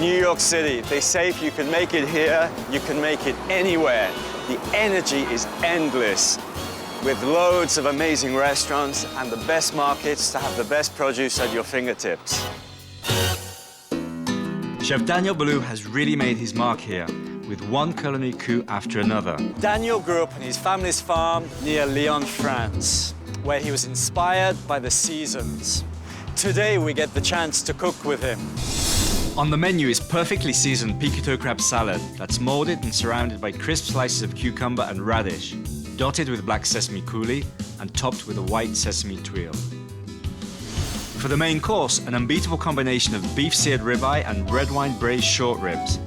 New York City. They say if you can make it here, you can make it anywhere. The energy is endless, with loads of amazing restaurants and the best markets to have the best produce at your fingertips. Chef Daniel Boulud has really made his mark here, with one culinary coup after another. Daniel grew up on his family's farm near Lyon, France, where he was inspired by the seasons. Today we get the chance to cook with him. On the menu is perfectly seasoned piquito crab salad that's molded and surrounded by crisp slices of cucumber and radish, dotted with black sesame coulis and topped with a white sesame tuile. For the main course, an unbeatable combination of beef seared ribeye and red wine braised short ribs.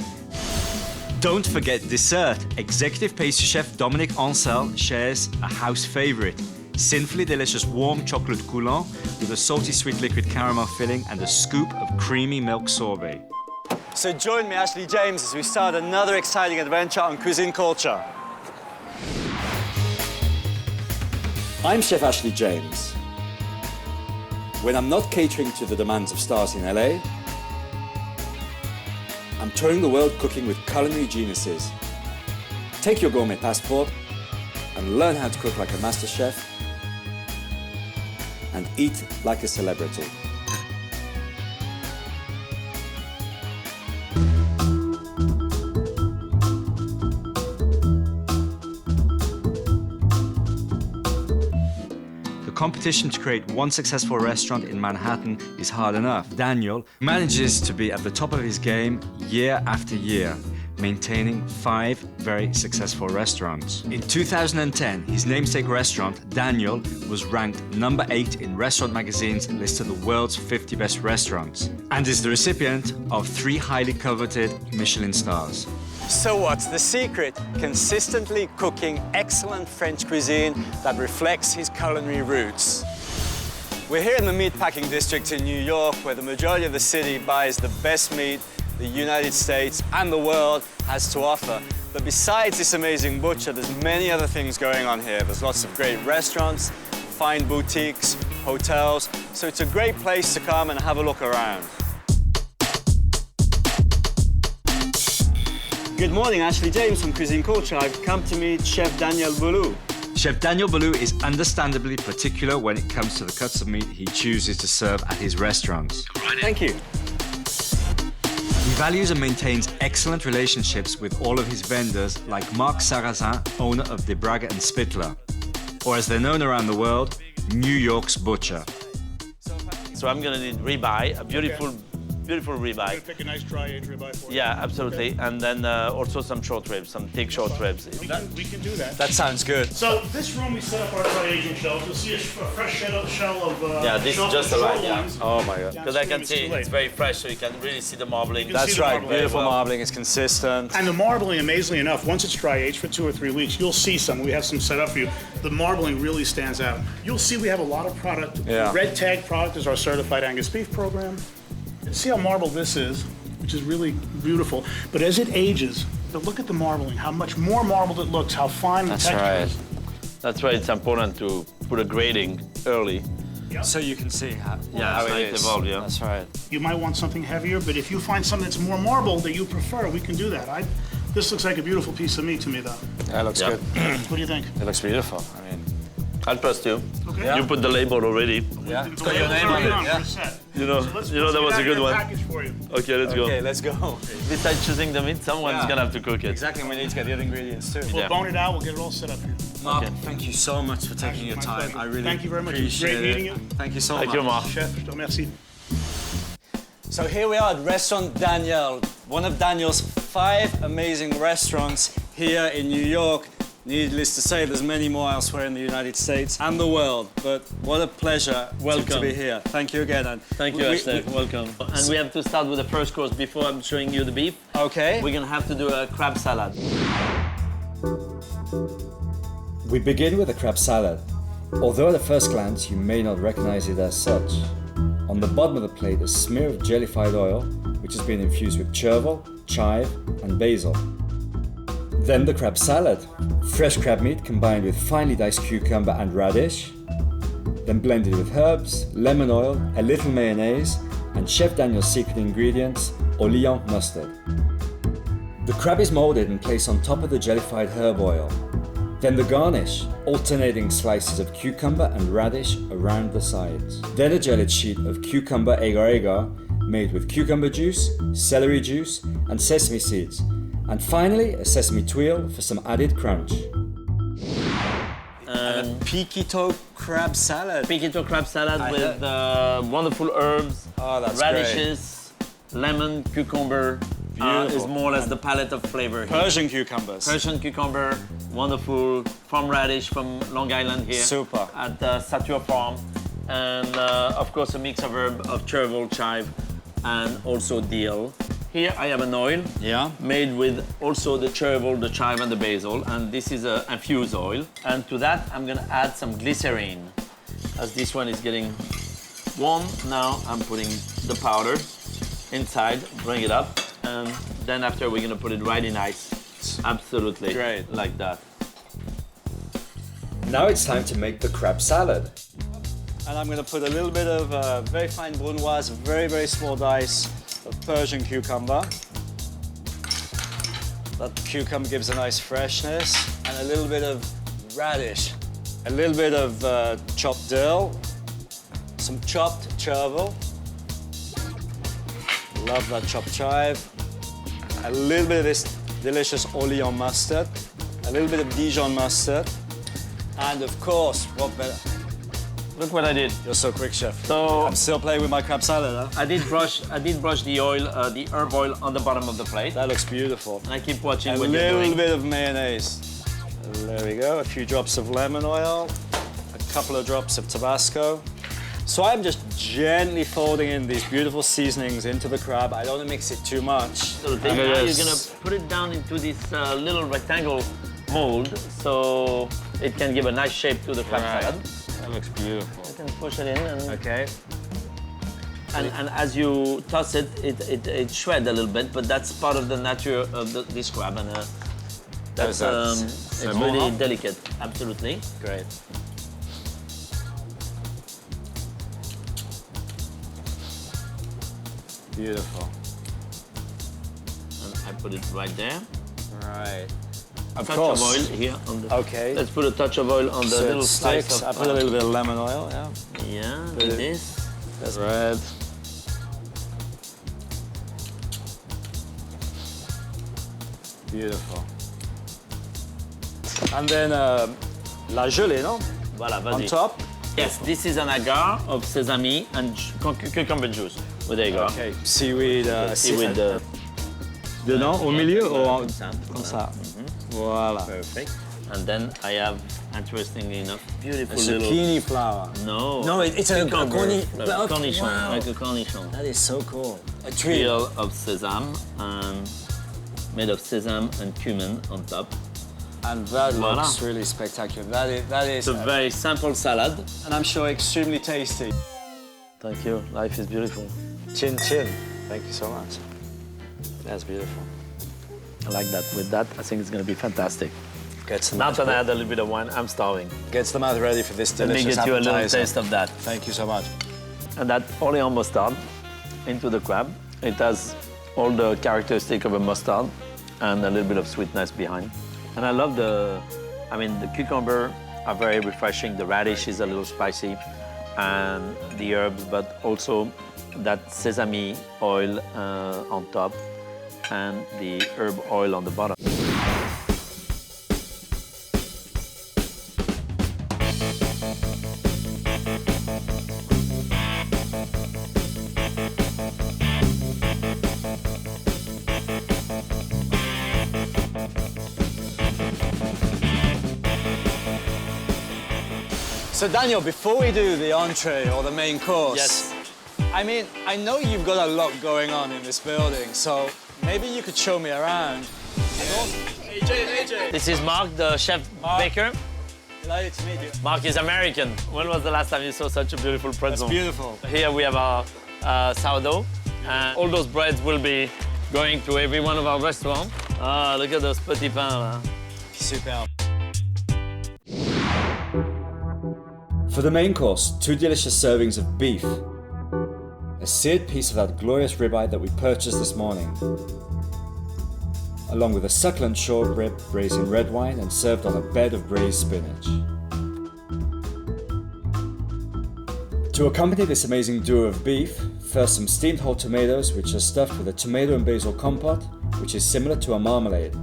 Don't forget dessert. Executive pastry chef Dominique Ancel shares a house favorite, sinfully delicious warm chocolate coulant with a salty sweet liquid caramel filling and a scoop of creamy milk sorbet. So join me, Ashley James, as we start another exciting adventure on cuisine culture. I'm Chef Ashley James. When I'm not catering to the demands of stars in LA, I'm touring the world cooking with culinary geniuses. Take your gourmet passport and learn how to cook like a master chef and eat like a celebrity. The competition to create one successful restaurant in Manhattan is hard enough. Daniel manages to be at the top of his game year after year, maintaining 5 very successful restaurants. In 2010, his namesake restaurant, Daniel, was ranked number 8 in Restaurant Magazine's list of the world's 50 best restaurants, and is the recipient of 3 highly coveted Michelin stars. So what's the secret? Consistently cooking excellent French cuisine that reflects his culinary roots. We're here in the meatpacking district in New York, where the majority of the city buys the best meat the United States and the world has to offer. But besides this amazing butcher, there's many other things going on here. There's lots of great restaurants, fine boutiques, hotels, so it's a great place to come and have a look around. Good morning, Ashley James from Cuisine Culture. I've come to meet Chef Daniel Boulud. Chef Daniel Boulud is understandably particular when it comes to the cuts of meat he chooses to serve at his restaurants. Thank you. He values and maintains excellent relationships with all of his vendors, like Marc Sarrazin, owner of De Braga and Spittler, or as they're known around the world, New York's butcher. So I'm gonna need ribeye, a beautiful ribeye. I'm gonna pick a nice dry aged ribeye for you. Yeah, absolutely. Okay. And then also some short ribs, some thick short ribs. We can do that. That sounds good. So this room we set up our dry aging shelves. You'll see a fresh shell of yeah, this is just right. Yeah. Oh my God. Because I can see it's very fresh, so you can really see the marbling. That's right. Beautiful marbling. It's consistent. And the marbling, amazingly enough, once it's dry aged for 2 or 3 weeks, you'll see some. We have some set up for you. The marbling really stands out. You'll see we have a lot of product. Yeah. Red Tag product is our certified Angus beef program. See how marbled this is, which is really beautiful. But as it ages, look at the marbling, how much more marbled it looks, how fine the texture is. That's why it's important to put a grading early. Yep. So you can see how, how it is. Evolved, yeah. That's right. You might want something heavier, but if you find something that's more marbled that you prefer, we can do that. This looks like a beautiful piece of meat to me, though. That looks good. What do you think? It looks beautiful. I mean, I'll trust you. Okay. Yeah. You put the label already. Yeah. It's got your name on it. Yeah. You know, that was a good one. Package for you. Okay, let's go. Okay, let's go. Besides choosing the meat, someone's gonna have to cook it. Exactly, we need to get the other ingredients too. We'll bone it out. We'll get it all set up here. Mark, thank you so much for taking your time. Pleasure. I really Thank you very much. It was great meeting you. Thank you so much. Thank you, Mark. Chef, je te remercie. So here we are at Restaurant Daniel, one of Daniel's 5 amazing restaurants here in New York. Needless to say, there's many more elsewhere in the United States and the world, but what a pleasure to be here. Thank you again. And Thank you, Ashley. Welcome. And we have to start with the first course before I'm showing you the beef. Okay. We're gonna have to do a crab salad. We begin with a crab salad. Although at a first glance you may not recognize it as such. On the bottom of the plate, a smear of jellified oil, which has been infused with chervil, chive, and basil. Then the crab salad. Fresh crab meat combined with finely diced cucumber and radish, then blended with herbs, lemon oil, a little mayonnaise, and Chef Daniel's secret ingredients, or Lyon mustard. The crab is molded and placed on top of the jellified herb oil. Then the garnish, alternating slices of cucumber and radish around the sides. Then a jellied sheet of cucumber agar-agar made with cucumber juice, celery juice and sesame seeds. And finally a sesame twirl for some added crunch. And a piquito crab salad. Piquito crab salad I with wonderful herbs, Oh, that's radishes, lemon, cucumber. Is Beautiful. more or less the palette of flavor here. Persian cucumbers. Persian cucumber, wonderful farm radish from Long Island here. Super. At Satur Farm. And of course a mix of herb of chervil, chive, and also dill. Here I have an oil Yeah. made with also the chervil, the chive, and the basil. And this is an infused oil. And to that I'm gonna add some glycerine. As this one is getting warm, now I'm putting the powder inside, bring it up. And then after we're gonna put it right in ice. Absolutely. Great. Like that. Now it's time to make the crab salad. And I'm going to put a little bit of very fine brunoise, very, very small dice of Persian cucumber. That cucumber gives a nice freshness. And a little bit of radish. A little bit of chopped dill. Some chopped chervil. Love that chopped chive. A little bit of this delicious Orléans mustard. A little bit of Dijon mustard. And of course, what better? Look what I did. You're so quick, chef. So I'm still playing with my crab salad, huh? I did brush the oil, the herb oil on the bottom of the plate. That looks beautiful. And I keep watching A what you're little doing. bit of mayonnaise. There we go. A few drops of lemon oil. A couple of drops of Tabasco. So I'm just gently folding in these beautiful seasonings into the crab. I don't want to mix it too much. And now you're gonna put it down into this little rectangle mold so it can give a nice shape to the crab salad. That looks beautiful. You can push it in and, Okay. and as you toss it, it shreds a little bit, but that's part of the nature of this crab. And that's it's more, really huh? delicate, absolutely. Great. Beautiful. And I put it right there. Right. Of Touch course. of oil here on the. Okay. Let's put a touch of oil on the So it little slice sticks. of. I put a little bit of lemon oil, yeah. Yeah, like this. That's red. Beautiful. And then la gelée, no? Voilà, On vas-y. top. Yes, this is an agar of sesame and cucumber juice. Well, there you go. Okay. Seaweed. Seaweed. Dedans, au milieu ou en... Comme Comme ça. Voilà. Perfect. And then I have, interestingly enough, beautiful A little. zucchini flower. No. No, it's a cucumber, cornichon, Wow. like a cornichon. That is so cool. A Peel of sesame and made of sesame and cumin on top. And that Voilà. looks really spectacular. That is, It's a very simple salad. and I'm sure extremely tasty. Thank you. Life is beautiful. Chin chin. Thank you so much. That's beautiful. I like that. With that, I think it's going to be fantastic. Gets the Now mouth, that I add a little bit of wine, I'm starving. gets the mouth ready for this Let me delicious get you a little appetizer. taste of that. Thank you so much. And that Orléans mustard into the crab. It has all the characteristic of a mustard and a little bit of sweetness behind. And I love the cucumber are very refreshing. The radish is a little spicy and the herbs, but also that sesame oil on top and the herb oil on the bottom. So Daniel, before we do the entree or the main course, Yes. I mean, I know you've got a lot going on in this building, so maybe you could show me around. AJ. This is Mark, the chef baker. Delighted to meet you. Mark is American. When was the last time you saw such a beautiful That's pretzel? beautiful. Here we have our sourdough. And all those breads will be going to every one of our restaurants. Ah, look at those petits pains là. Superb. For the main course, 2 delicious servings of beef, a seared piece of that glorious ribeye that we purchased this morning, along with a succulent short rib braised in red wine and served on a bed of braised spinach. To accompany this amazing duo of beef, first some steamed whole tomatoes which are stuffed with a tomato and basil compote, which is similar to a marmalade.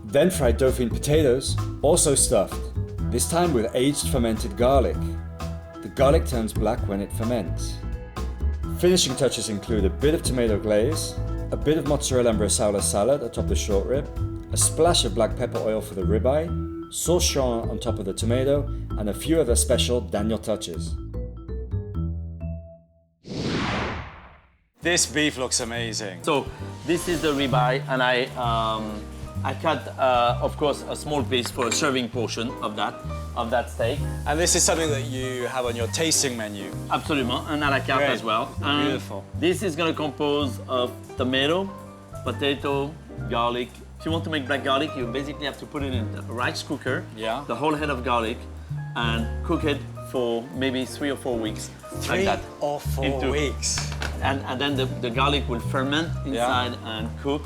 Then fried Dauphine potatoes, also stuffed, this time with aged fermented garlic. The garlic turns black when it ferments. Finishing touches include a bit of tomato glaze, a bit of mozzarella and bresaola salad atop the short rib, a splash of black pepper oil for the ribeye, sauce Chiron on top of the tomato, and a few other special Daniel touches. This beef looks amazing. So this is the ribeye, and I cut, of course, a small piece for a serving portion of that steak. And this is something that you have on your tasting menu. Absolutely, and à la carte Great. as well. And Beautiful. this is going to compose of tomato, potato, garlic. If you want to make black garlic, you basically have to put it in a rice cooker, Yeah. the whole head of garlic, and cook it for maybe 3 or 4 weeks. Like 3 that. or 4 Into- weeks. And then the garlic will ferment inside and cook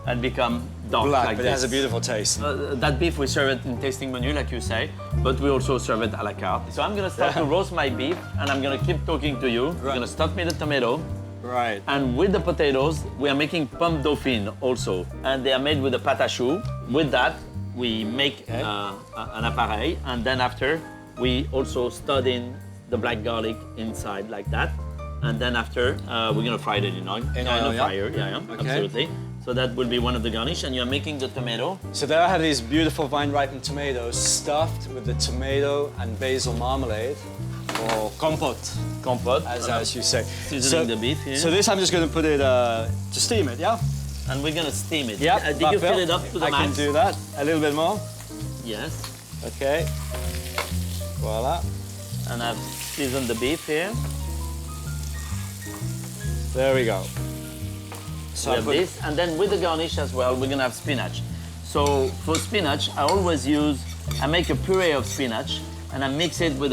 and become dark Black, like but this. it has a beautiful taste. That beef, we serve it in tasting menu, like you say, but we also serve it à la carte. So I'm gonna start to roast my beef, and I'm gonna keep talking to you. We're gonna stuff me the tomato, Right. and with the potatoes, we are making pomme dauphine also, and they are made with a pâte à choux. With that, we make an appareil, and then after, we also stud in the black garlic inside like that. And then after, we're gonna fry it in oil. In the oil, yeah. fryer, yeah, Okay. absolutely. So that will be one of the garnish, and you're making the tomato. So there I have these beautiful vine-ripened tomatoes stuffed with the tomato and basil marmalade, or compote, Compote. as you say. Seasoning the beef here. So this I'm just going to put it to steam it, yeah? And we're gonna steam it. Yeah. Did you fill it up to the I max? can do that. A little bit more. Yes. Okay. Voila. And I've seasoned the beef here. There we go. So We I have put- this, and then with the garnish as well, we're gonna have spinach. So for spinach, I make a puree of spinach, and I mix it with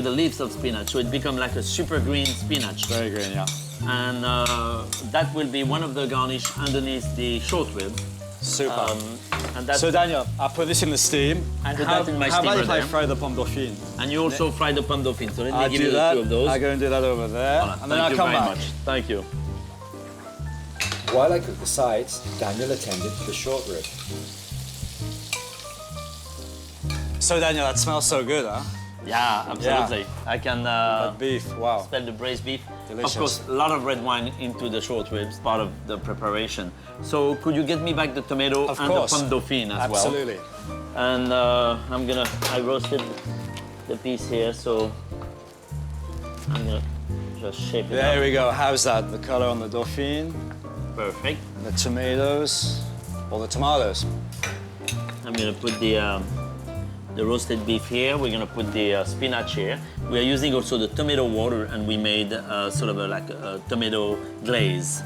the leaves of spinach, so it becomes like a super green spinach. Very green, yeah. And that will be one of the garnish underneath the short rib. Super. And that's So Daniel, I put this in the steam. And Put how, that in my how about steamer if I there. fry the pomme dauphine? and you also fry the pomme dauphine. So let me I give do you that. two of those. I go and do that over there, Voilà, and then thank I'll you come very back. much. Thank you. While I cooked the sides, Daniel attended to the short rib. So Daniel, that smells so good, huh? Yeah, absolutely. I can That beef, wow. smell the braised beef. Delicious. Of course, a lot of red wine into the short ribs, part of the preparation. So could you get me back the tomato Of and course. the pomme dauphine as Absolutely. well? And I roasted the piece here, so I'm gonna just shape it There up. we go. How's that? The color on the dauphine, Perfect. the tomatoes, or the tomatoes. I'm gonna put the roasted beef here. We're gonna put the spinach here. We are using also the tomato water, and we made sort of like a tomato glaze,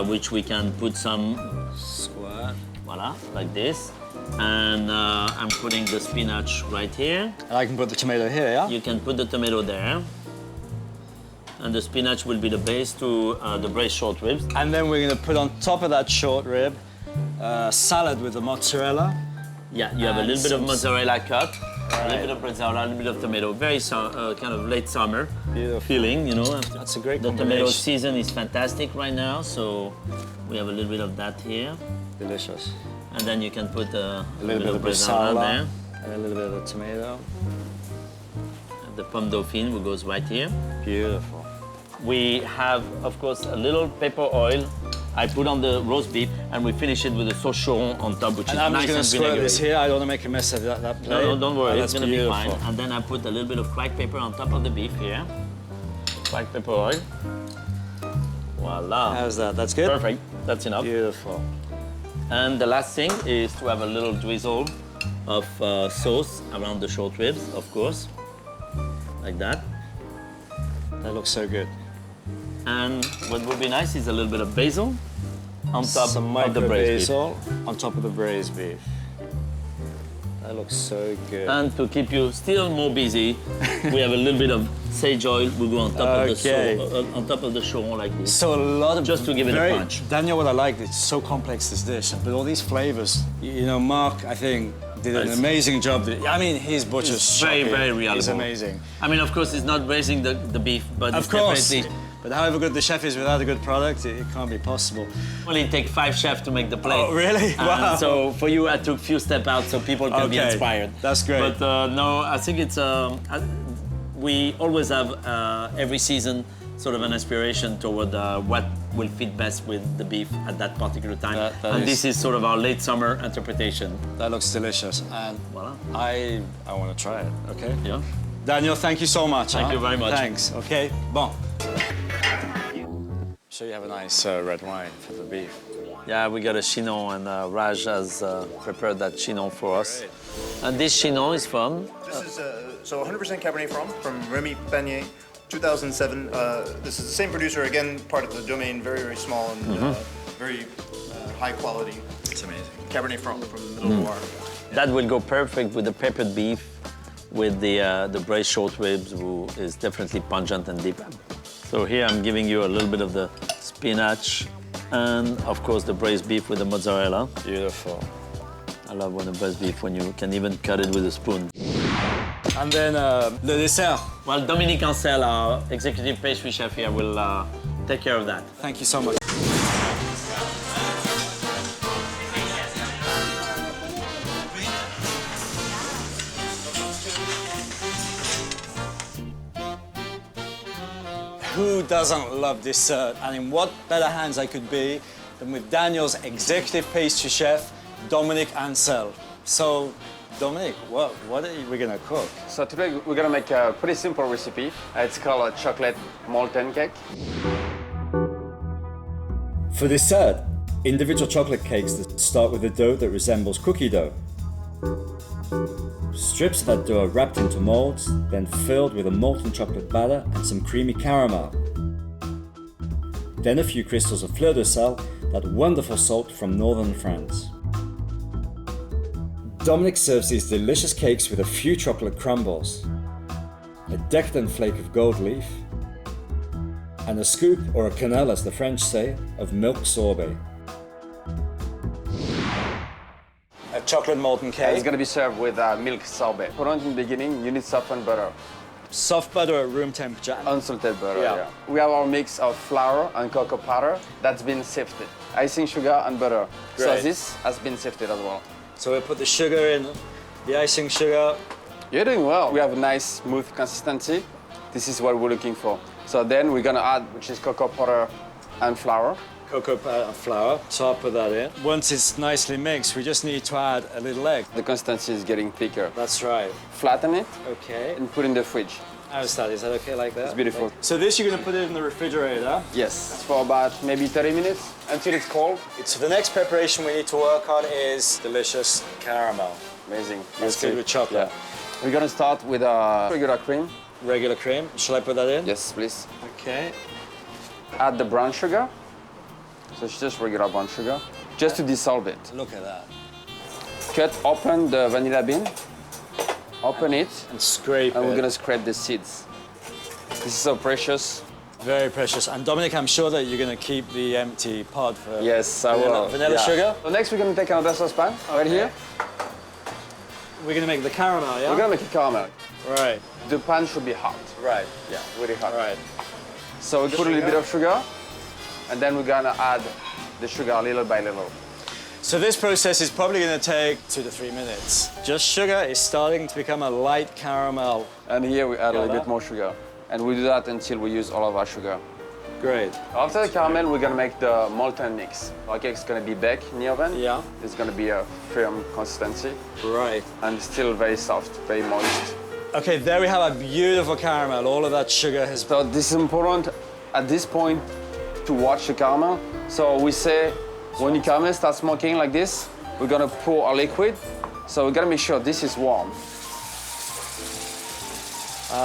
which we can put some, Squirt. voila, like this. And I'm putting the spinach right here. And I can put the tomato here, yeah? You can put the tomato there. And the spinach will be the base to the braised short ribs. And then we're gonna put on top of that short rib salad with the mozzarella. Yeah, you have a And little bit of some- mozzarella cut, a Right. little bit of bresaola, a little bit of tomato. Very kind of late summer Beautiful. feeling, you know. That's a great The tomato combination. season is fantastic right now, so we have a little bit of that here. Delicious. And then you can put a A little bit of bresaola bresaola and a little bit of the tomato. And the pomme dauphine which goes right here. Beautiful. We have, of course, a little pepper oil. I put on the roast beef, and we finish it with a sauce Chiron on top, which And is I'm nice just gonna and swirl this vinegary. here. I don't want to make a mess of that plate. No, don't worry, Oh, it's that's gonna beautiful. be fine. And then I put a little bit of cracked pepper on top of the beef here. Cracked pepper oil. Voila. How's that? That's good? Perfect. That's enough. Beautiful. And the last thing is to have a little drizzle of sauce around the short ribs, of course, like that. That looks so good. And what would be nice is a little bit of basil on top Some of the micro braised beef. basil on top of the braised beef. That looks so good. And to keep you still more busy, we have a little bit of sage oil will go on top of the Okay. on top of the choron like this. So a lot of Just to give it a punch. Daniel, what I like, it's so complex, this dish, but all these flavors. You know, Mark, I think, did an amazing job. I mean, his butcher's It's shop very, here very reliable. is amazing. I mean, of course, it's not raising the beef, but Of it's course. definitely. But however good the chef is without a good product, it can't be possible. Only take 5 chefs to make the plate. Oh, really? And Wow. so for you, I took few steps out so people can be Okay. inspired. That's great. But no, I think it's we always have every season sort of an inspiration toward what will fit best with the beef at that particular time. That and is- this is sort of our late summer interpretation. That looks delicious, and Voila. I want to try it. Okay. Yeah. Daniel, thank you so much. Thank you very much. Thanks. Okay. Bon. So you have a nice red wine for the beef. Yeah, we got a Chinon, and Raj has prepared that Chinon for us. And this Chinon is from? This is so 100% Cabernet from Remy Panier, 2007. This is the same producer, again, part of the domain, very, very small and very high quality. It's amazing. Cabernet Franc from the Middle Loire. That will go perfect with the peppered beef, with the braised short ribs, who is definitely pungent and deep. So here I'm giving you a little bit of the spinach, and of course the braised beef with the mozzarella. Beautiful. I love when the braised beef, when you can even cut it with a spoon. And then the dessert. Well, Dominique Ancel, our executive pastry chef here, will take care of that. Thank you so much. Who doesn't love dessert? And in what better hands I could be than with Daniel's executive pastry chef, Dominique Ancel. So, Dominique, what are we gonna cook? So today we're gonna make a pretty simple recipe. It's called a chocolate molten cake. For dessert, individual chocolate cakes that start with a dough that resembles cookie dough. Strips of that dough are wrapped into molds, then filled with a molten chocolate batter and some creamy caramel. Then a few crystals of fleur de sel, that wonderful salt from northern France. Dominic serves these delicious cakes with a few chocolate crumbles, a decadent flake of gold leaf, and a scoop, or a quenelle as the French say, of milk sorbet. A chocolate molten It's cake. gonna be served with milk sorbet. For in the beginning, you need softened butter, Soft butter at room temperature. unsalted butter. Yeah. We have our mix of flour and cocoa powder that's been sifted, icing sugar and butter. So Great. this has been sifted as well. So we put the sugar in, the icing sugar. You're doing well. We have a nice smooth consistency. This is what we're looking for. So then we're gonna add, which is cocoa powder and flour. Cocoa powder and flour, so I'll put that in. Once it's nicely mixed, we just need to add a little egg. The consistency is getting thicker. That's right. Flatten it Okay. and put in the fridge. How's that? Is that okay like that? It's beautiful. So this you're gonna put it in the refrigerator. Yes, for about maybe 30 minutes until it's cold. So the next preparation we need to work on is delicious caramel. Amazing. That's good with chocolate. Yeah. We're gonna start with regular cream. Regular cream. Shall I put that in? Yes, please. Okay. Add the brown sugar. So it's just regular brown sugar, just to dissolve it. Look at that. Cut open the vanilla bean. Open it, And scrape and it. we're gonna scrape the seeds. This is so precious. Very precious. And Dominic, I'm sure that you're gonna keep the empty pod for Yes, I will. vanilla Yeah. sugar. So next we're gonna take another saucepan right here. We're gonna make the caramel, yeah? We're gonna make a caramel. Right. The pan should be hot. Right. Yeah, really hot. Right. So we put a little bit of sugar, and then we're gonna add the sugar little by little. So this process is probably going to take 2 to 3 minutes. Just sugar is starting to become a light caramel. And here we add a little Yeah. bit more sugar. And we do that until we use all of our sugar. Great. After the caramel, we're gonna make the molten mix. Our cake's gonna be baked in the oven. Yeah. It's gonna be a firm consistency Right. and still very soft, very moist. Okay, there we have a beautiful caramel. All of that sugar has... So this is important at this point to watch the caramel. So we say when the caramel starts smoking like this, we're gonna pour a liquid. So we gotta make sure this is warm.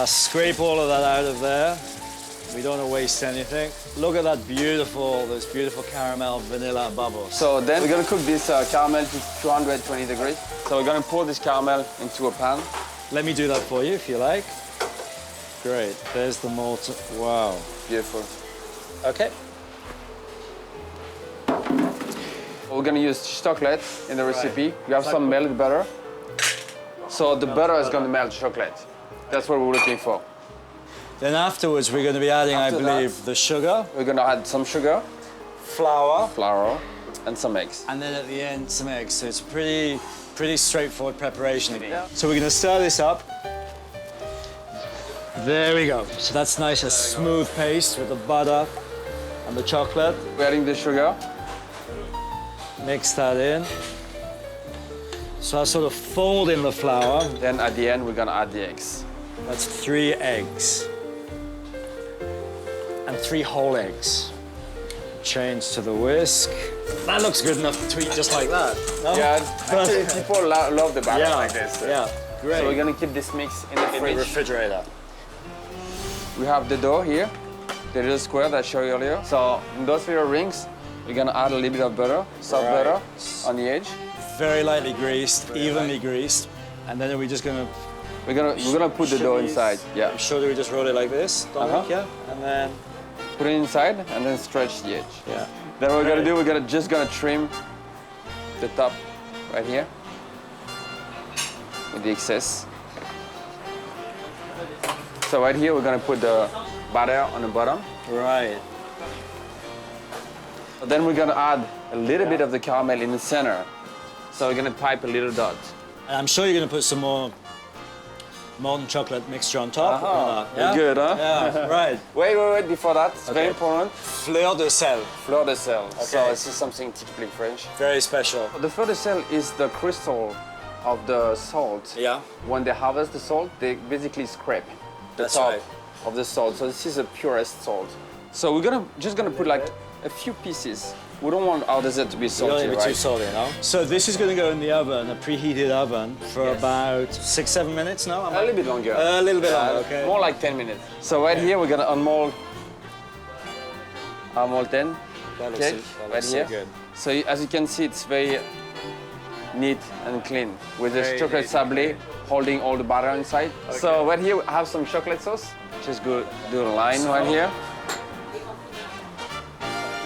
Scrape all of that out of there. We don't want to waste anything. Look at that those beautiful caramel vanilla bubbles. So then we're gonna cook this caramel to 220 degrees. So we're gonna pour this caramel into a pan. Let me do that for you if you like. great. There's the mortar. Wow. Beautiful. Okay. We're gonna use chocolate in the recipe. You have some melted butter. So the butter is gonna melt chocolate. That's what we're looking for. Then afterwards, we're going to be adding, After I believe, the sugar, We're gonna add some sugar, flour, flour, and some eggs. and then at the end, some eggs. So it's pretty straightforward preparation. So we're going to stir this up. There we go. So that's nice, a smooth paste with the butter and the chocolate. We're adding the sugar. Mix that in. So I sort of fold in the flour. Then at the end, we're gonna add the eggs. That's 3 eggs. And 3 whole eggs. Change to the whisk. That looks good enough to eat just like that. No? Yeah, actually, people love the batter like this. Yeah, great. So we're gonna keep this mix in the in the fridge. refrigerator. We have the dough here, the little square that I showed you earlier. So in those little rings, we're gonna add a little bit of butter, soft Right. butter on the edge. Very lightly greased, evenly greased. And then we're just gonna We're gonna put the dough inside. Yeah. I'm sure that we just roll it like this, Dominic, yeah? And then, Put it inside and then stretch the edge. yeah. Then what we're gonna do, we're just gonna trim the top right here with the excess. So right here, we're gonna put the butter on the bottom. Right. Then we're gonna add a little bit of the caramel in the center. So we're gonna pipe a little dot. And I'm sure you're gonna put some more molten chocolate mixture on top. or not, yeah? Good, huh? Yeah, right. Wait, before that, it's very important. Fleur de sel. Fleur de sel. So Okay. this is something typically French. Very special. The fleur de sel is the crystal of the salt. Yeah. When they harvest the salt, they basically scrape the That's top right. of the salt. So this is the purest salt. So we're just gonna put like a few pieces. We don't want our dessert to be You salty, don't need to be right? too salty, no? So this is gonna go in the oven, a preheated oven, for about 6-7 minutes now? A little bit longer. A little bit longer, okay. More like 10 minutes. So right here, we're gonna unmold our molten That looks, cake that right looks so here. good. So as you can see, it's very neat and clean with this Very chocolate neat. sablé holding all the butter inside. So right here, we have some chocolate sauce. Just go do a line right here.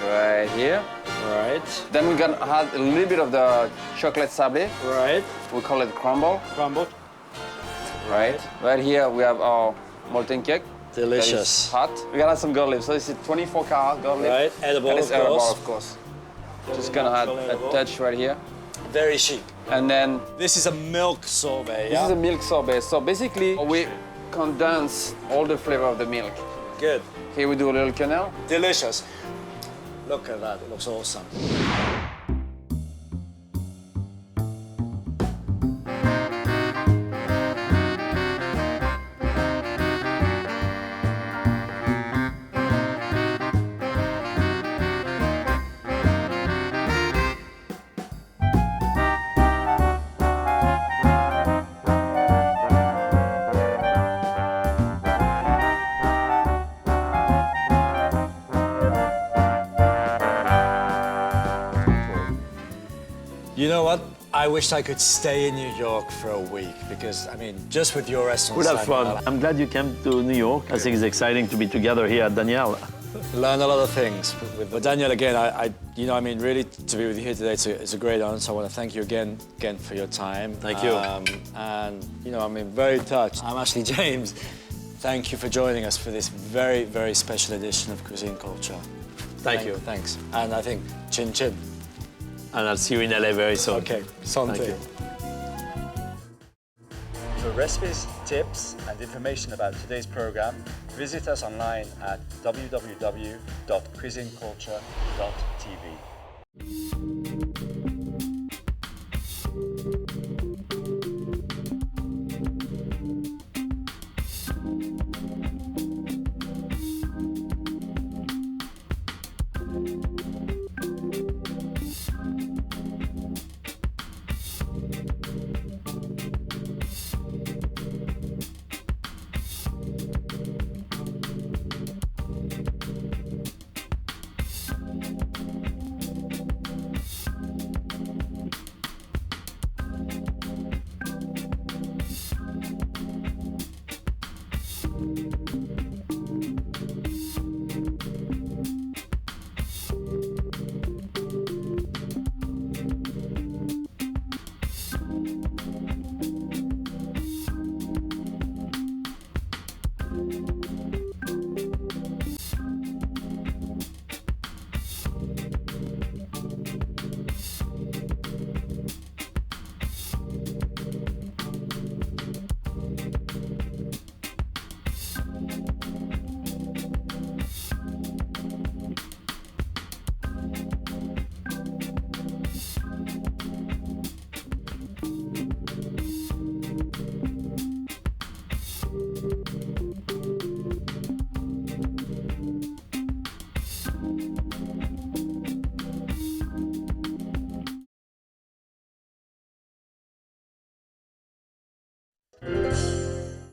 Right here. Right. Then we're gonna add a little bit of the chocolate sablé. Right. We call it crumble. Crumble. Right. Right here, we have our molten cake. Delicious. That is hot. We're gonna add some gold leaf. So this is 24 karat gold leaf. Right, edible, And it's of edible, course. of course. Just gonna add Edible. a touch right here. Very chic. And then This is a milk sorbet, this yeah? is a milk sorbet. So basically, we condense all the flavor of the milk. Good. Here we do a little cannelle. Delicious. Look at that, it looks awesome. You know what? I wish I could stay in New York for a week because, I mean, just with your restaurant. Would have fun. I'm glad you came to New York. I think it's exciting to be together here at Daniel. Learn a lot of things. But Daniel, again, I mean, really to be with you here today, it's a great honor. So I want to thank you again for your time. Thank you. And I mean, very touched. I'm Ashley James. Thank you for joining us for this very, very special edition of Cuisine Culture. Thank you. Thanks. And I think chin chin. And I'll see you in LA very soon. Okay. Santé. Thank you. For recipes, tips, and information about today's program, visit us online at www.cuisineculture.tv.